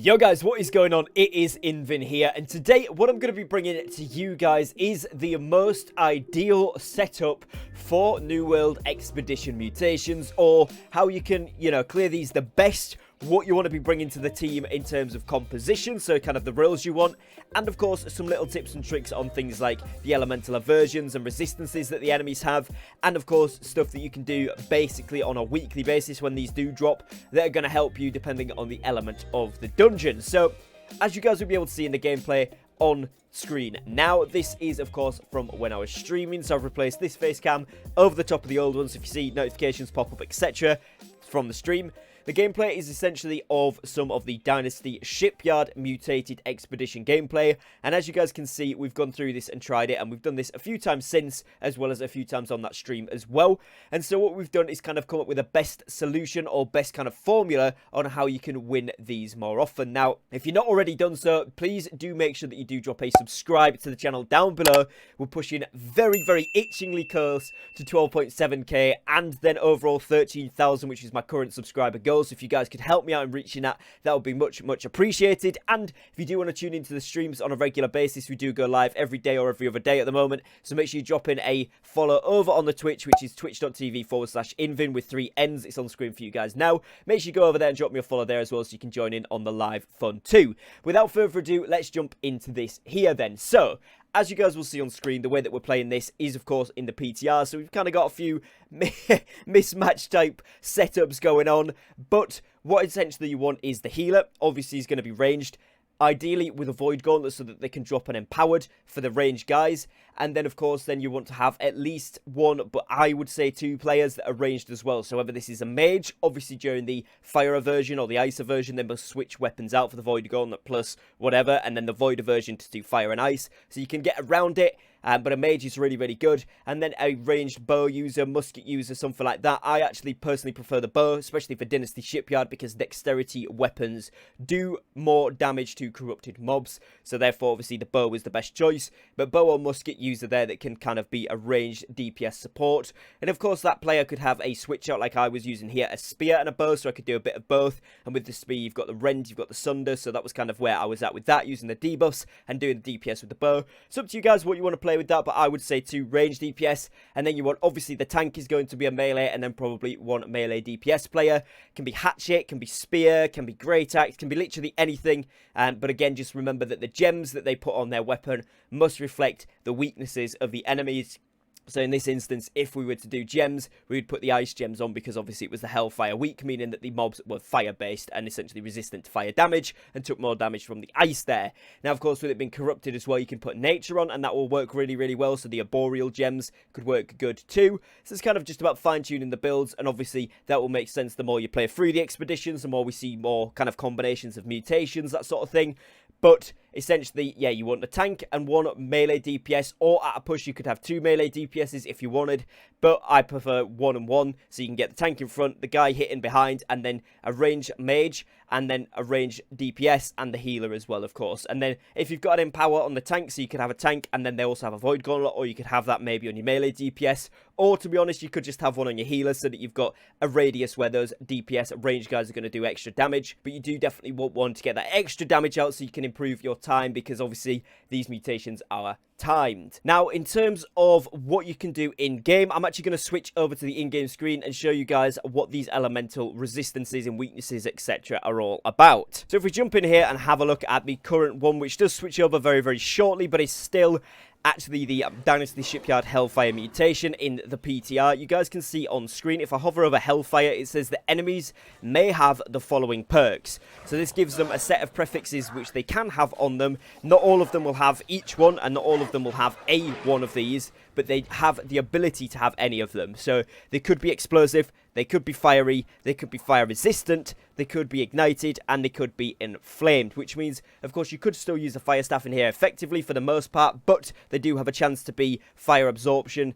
Yo guys, what is going on? It is Invin here, and today what I'm going to be bringing to you guys is the most ideal setup for New World Expedition Mutations, or how you can, clear these the best, what you want to be bringing to the team in terms of composition, so kind of the roles you want, and of course some little tips and tricks on things like the elemental aversions and resistances that the enemies have, and of course stuff that you can do basically on a weekly basis when these do drop that are going to help you depending on the element of the dungeon. So as you guys will be able to see in the gameplay on screen now, this is of course from when I was streaming, so I've replaced this face cam over the top of the old ones. If you see notifications pop up etc from the stream, the gameplay is essentially of some of the Dynasty Shipyard Mutated Expedition gameplay, and as you guys can see, we've gone through this and tried it, and we've done this a few times since, as well as a few times on that stream as well. And so what we've done is kind of come up with a best solution or best kind of formula on how you can win these more often. Now, if you're not already done so, please do make sure that you do drop a subscribe to the channel down below. We're pushing very, very itchingly close to 12.7k, and then overall 13,000, which is my current subscriber goal. So if you guys could help me out in reaching that, that would be much appreciated. And if you do want to tune into the streams on a regular basis, we do go live every day or every other day at the moment, so make sure you drop in a follow over on the Twitch, which is twitch.tv/Invin with 3 N's. It's on screen for you guys now. Make sure you go over there and drop me a follow there as well, so you can join in on the live fun too. Without further ado, let's jump into this here then. So as you guys will see on screen, the way that we're playing this is, of course, in the PTR. So we've kind of got a few mismatch type setups going on. But what essentially you want is the healer. Obviously, he's going to be ranged, ideally with a Void Gauntlet so that they can drop an Empowered for the ranged guys. And then, of course, then you want to have at least one, but I would say 2 players that are ranged as well. So whether this is a mage, obviously during the fire aversion or the ice aversion, they must switch weapons out for the Void Gauntlet plus whatever, and then the Void aversion to do fire and ice. So you can get around it. But a mage is really, really good. And then a ranged bow user, musket user, something like that. I actually personally prefer the bow, especially for Dynasty Shipyard, because dexterity weapons do more damage to corrupted mobs. So therefore, obviously, the bow is the best choice. But bow or musket user there that can kind of be a ranged DPS support. And of course, that player could have a switch out like I was using here, a spear and a bow, so I could do a bit of both. And with the spear, you've got the rend, you've got the sunder. So that was kind of where I was at with that, using the debuffs and doing the DPS with the bow. It's up to you guys what you want to play with that, but I would say 2 range DPS, and then you want, obviously the tank is going to be a melee, and then probably 1 melee DPS player. Can be hatchet, can be spear, can be great axe, can be literally anything. But again, just remember that the gems that they put on their weapon must reflect the weaknesses of the enemies. So in this instance, if we were to do gems, we would put the ice gems on, because obviously it was the Hellfire weak, meaning that the mobs were fire-based and essentially resistant to fire damage and took more damage from the ice there. Now, of course, with it being corrupted as well, you can put nature on, and that will work really, really well. So the arboreal gems could work good too. So it's kind of just about fine-tuning the builds, and obviously that will make sense the more you play through the expeditions, the more we see more kind of combinations of mutations, that sort of thing. But essentially, yeah, you want a tank and 1 melee DPS, or at a push you could have 2 melee DPSs if you wanted, but I prefer 1 and 1, so you can get the tank in front, the guy hitting behind, and then a range mage, and then a range DPS, and the healer as well, of course. And then if you've got an Empower on the tank, so you could have a tank, and then they also have a Void Gauntlet, or you could have that maybe on your melee DPS, or to be honest, you could just have 1 on your healer, so that you've got a radius where those DPS range guys are going to do extra damage. But you do definitely want 1 to get that extra damage out, so you can improve your time, because obviously these mutations are timed. Now, in terms of what you can do in game, I'm actually going to switch over to the in-game screen and show you guys what these elemental resistances and weaknesses etc are all about. So if we jump in here and have a look at the current one, which does switch over very, very shortly, but it's still actually the Dynasty Shipyard Hellfire Mutation in the PTR. You guys can see on screen, if I hover over Hellfire, it says that enemies may have the following perks. So this gives them a set of prefixes which they can have on them. Not all of them will have each one, and not all of them will have a one of these, but they have the ability to have any of them. So they could be explosive, they could be fiery, they could be fire resistant, they could be ignited, and they could be inflamed, which means, of course, you could still use a fire staff in here effectively for the most part, but they do have a chance to be fire absorption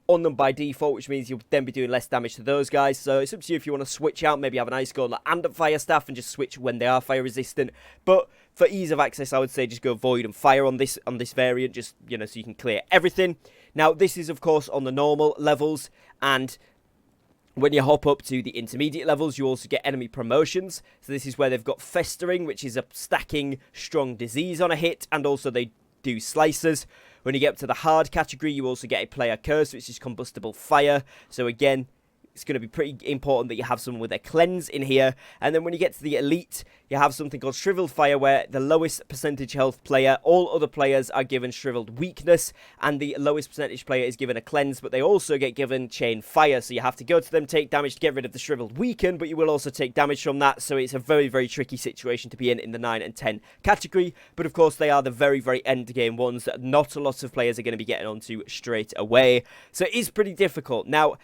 on them by default, which means you'll then be doing less damage to those guys. So it's up to you if you want to switch out, maybe have an ice gauntlet and a fire staff and just switch when they are fire resistant. But for ease of access, I would say just go void and fire on this variant, just, so you can clear everything. Now, this is, of course, on the normal levels, and When you hop up to the intermediate levels, you also get enemy promotions. So this is where they've got Festering, which is a stacking strong disease on a hit, and also they do slicers. When you get up to the hard category, you also get a player curse, which is combustible fire. So again, it's going to be pretty important that you have someone with a cleanse in here. And then when you get to the elite, you have something called shriveled fire, where the lowest percentage health player, all other players are given shriveled weakness, and the lowest percentage player is given a cleanse, but they also get given chain fire. So you have to go to them, take damage to get rid of the shriveled weaken, but you will also take damage from that. So it's a very, very tricky situation to be in the 9 and 10 category. But of course, they are the very, very end game ones that not a lot of players are going to be getting onto straight away. So it is pretty difficult. Now,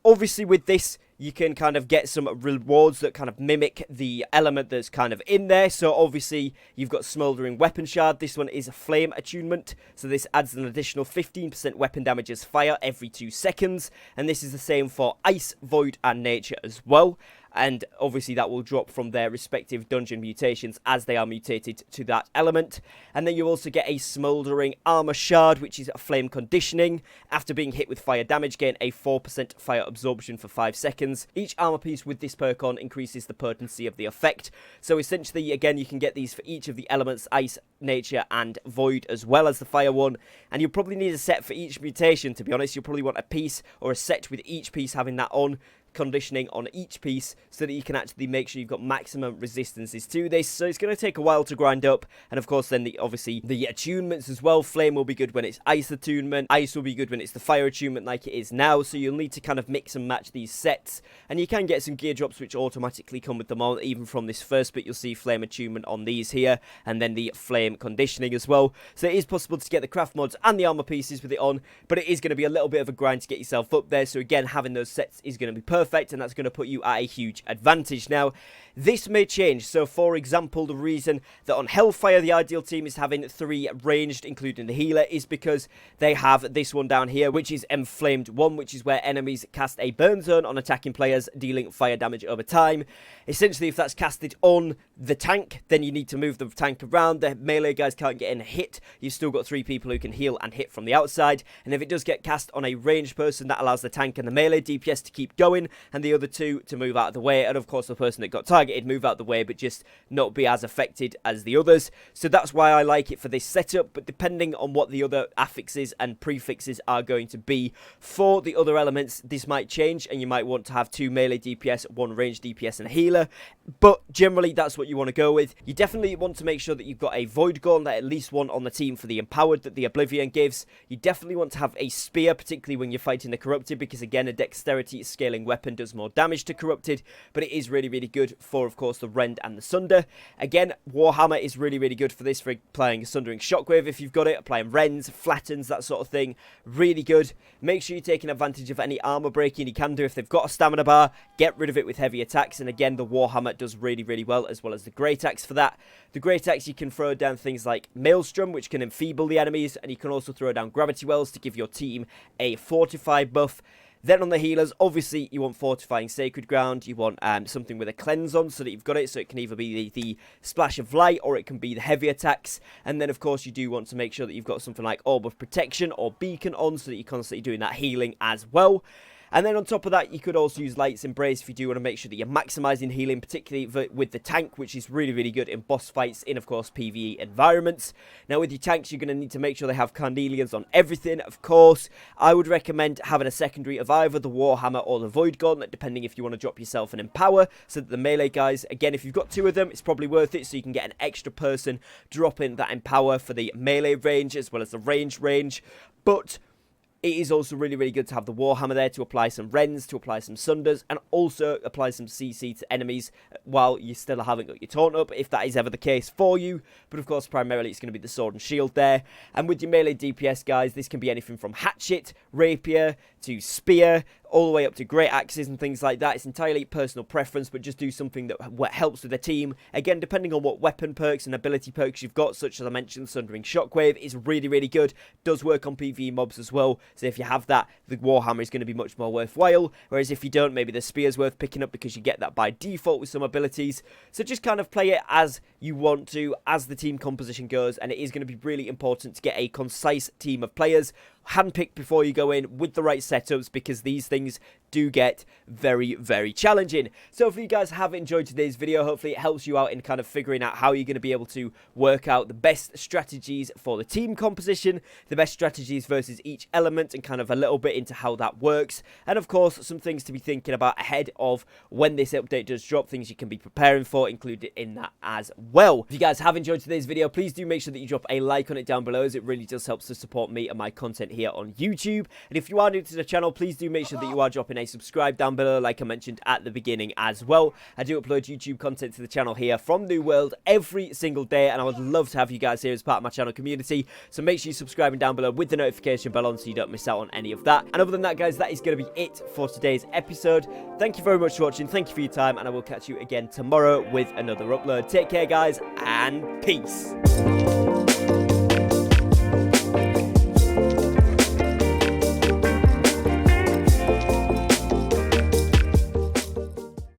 obviously, with this, you can kind of get some rewards that kind of mimic the element that's kind of in there. So obviously, you've got Smouldering Weapon Shard. This one is a flame attunement. So this adds an additional 15% weapon damage as fire every 2 seconds. And this is the same for Ice, Void, and Nature as well. And obviously that will drop from their respective dungeon mutations as they are mutated to that element. And then you also get a Smouldering Armor Shard, which is a flame conditioning. After being hit with fire damage, gain a 4% fire absorption for 5 seconds. Each armor piece with this perk on increases the potency of the effect. So essentially, again, you can get these for each of the elements, Ice, Nature, and Void, as well as the fire one. And you'll probably need a set for each mutation, to be honest. You'll probably want a piece or a set with each piece having that on, conditioning on each piece, so that you can actually make sure you've got maximum resistances to this. So it's going to take a while to grind up. And of course then obviously the attunements as well. Flame will be good when it's ice attunement, ice will be good when it's the fire attunement like it is now. So you'll need to kind of mix and match these sets, and you can get some gear drops which automatically come with them on. Even from this first bit, you'll see flame attunement on these here, and then the flame conditioning as well. So it is possible to get the craft mods and the armor pieces with it on, but it is going to be a little bit of a grind to get yourself up there. So again, having those sets is going to be perfect, and that's going to put you at a huge advantage. Now, this may change. So for example, the reason that on Hellfire the ideal team is having 3 ranged, including the healer, is because they have this one down here, which is Enflamed 1, which is where enemies cast a burn zone on attacking players, dealing fire damage over time. Essentially, if that's casted on the tank, then you need to move the tank around. The melee guys can't get in a hit. You've still got 3 people who can heal and hit from the outside. And if it does get cast on a ranged person, that allows the tank and the melee DPS to keep going, and the other 2 to move out of the way. And of course, the person that got targeted move out of the way, but just not be as affected as the others. So that's why I like it for this setup. But depending on what the other affixes and prefixes are going to be for the other elements, this might change, and you might want to have 2 melee DPS, 1 ranged DPS, and a healer. But generally, that's what you want to go with. You definitely want to make sure that you've got a Void Gauntlet, at least one on the team for the Empowered that the Oblivion gives. You definitely want to have a Spear, particularly when you're fighting the Corrupted, because again, a Dexterity scaling weapon does more damage to Corrupted, but it is really, really good for, of course, the Rend and the Sunder. Again, Warhammer is really, really good for this, for applying Sundering Shockwave if you've got it, applying Rends, Flattens, that sort of thing. Really good. Make sure you're taking advantage of any armor breaking you can do. If they've got a stamina bar, get rid of it with heavy attacks. And again, the Warhammer does really, really well, as well as the Great Axe for that. The Great Axe, you can throw down things like Maelstrom, which can enfeeble the enemies, and you can also throw down Gravity Wells to give your team a Fortify buff. Then on the healers, obviously, you want Fortifying Sacred Ground. You want something with a cleanse on, so that you've got it. So it can either be the Splash of Light, or it can be the heavy attacks. And then, of course, you do want to make sure that you've got something like Orb of Protection or Beacon on, so that you're constantly doing that healing as well. And then on top of that, you could also use Light's Embrace if you do want to make sure that you're maximizing healing, particularly with the tank, which is really, really good in boss fights in, of course, PvE environments. Now, with your tanks, you're going to need to make sure they have Carnelians on everything, of course. I would recommend having a secondary of either the Warhammer or the Void Gauntlet, depending if you want to drop yourself an Empower, so that the melee guys, again, if you've got 2 of them, it's probably worth it, so you can get an extra person dropping that Empower for the melee range, as well as the range. But it is also really, really good to have the Warhammer there to apply some Rends, to apply some Sunders, and also apply some CC to enemies while you still haven't got your Taunt up, if that is ever the case for you. But of course, primarily it's going to be the Sword and Shield there. And with your melee DPS guys, this can be anything from Hatchet, Rapier, to Spear, all the way up to Great Axes and things like that. It's entirely personal preference, but just do something that helps with the team. Again, depending on what weapon perks and ability perks you've got, such as I mentioned, Sundering Shockwave is really, really good. Does work on PvE mobs as well. So if you have that, the Warhammer is going to be much more worthwhile. Whereas if you don't, maybe the Spear's worth picking up, because you get that by default with some abilities. So just kind of play it as you want to, as the team composition goes. And it is going to be really important to get a concise team of players. handpicked before you go in with the right setups, because these things do get very, very challenging. So if you guys have enjoyed today's video, hopefully it helps you out in kind of figuring out how you're going to be able to work out the best strategies for the team composition, the best strategies versus each element, and kind of a little bit into how that works. And of course, some things to be thinking about ahead of when this update does drop, things you can be preparing for, included in that as well. If you guys have enjoyed today's video, please do make sure that you drop a like on it down below, as it really does help to support me and my content here on YouTube. And if you are new to the channel, please do make sure that you are dropping a subscribe down below, like I mentioned at the beginning as well. I do upload YouTube content to the channel here from New World every single day, and I would love to have you guys here as part of my channel community. So make sure you're subscribing down below with the notification bell on so you don't miss out on any of that. And other than that, guys, that is going to be it for today's episode. Thank you very much for watching. Thank you for your time, and I will catch you again tomorrow with another upload. Take care, guys, and peace.